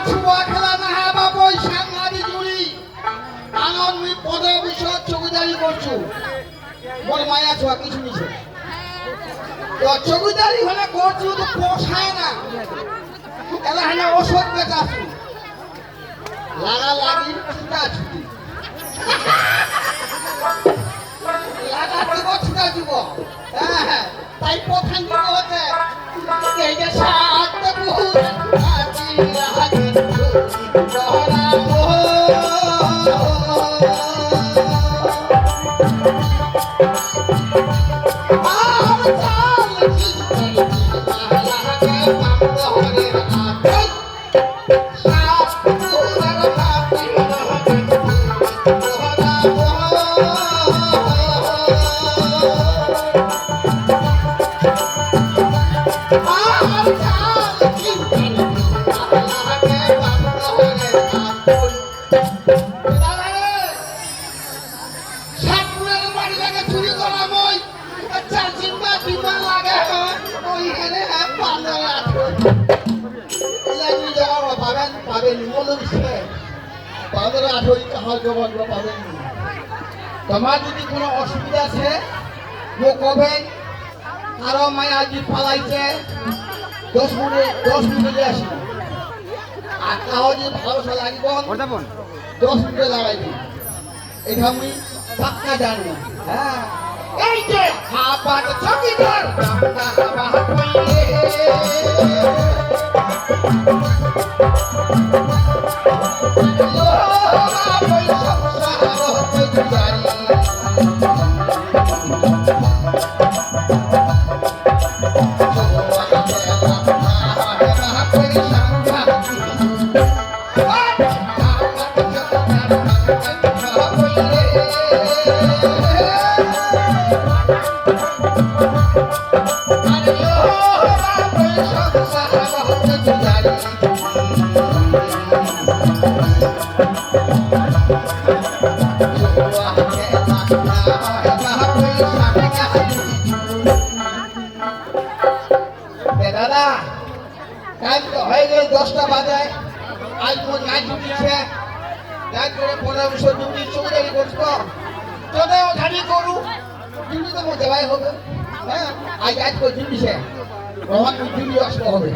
ছুয়া খেলা না হ্যাঁ বাবুই সাংঘাতিক জুড়ি আনন্দ মুই পদে বিষয় চৌকিদারি করছু মোর মায়া ছোয়া কিছু নিছে তো চৌকিদারি হলে করছু তো পোষায় না এলা হলে ওষুধ বেচাছু লাগা লাগি ছুটা ছুটি লাগা দিব ছুটা দিব হ্যাঁ তাই প্রধান দিব হচ্ছে এই যে সাত বহুত আজি আজি জহরা তোমার যদি কোনো অসুবিধা আছে মোক কবে কারো মায় আজি পালাইছে 10 মিনিটে আসি আর কাউ যদি ভালোবাসা লাগিব 10 মিনিটে লাগাইবি এটা আমি পাক্কা জানি হ্যাঁ এই যে হাবাত চকিদার হাবা কইলে দাদা কাজ হয়ে গেল 10টা বাজে আজ মোর কাজ জুটিছে কাজ করে 15 জুটি চৌধুরী করছো তোদের ওখানে করু জুটি তো মোর দেওয়াই হবে হ্যাঁ আজ কাজ করে জুটিছে রহমান জুটি আসতে হবে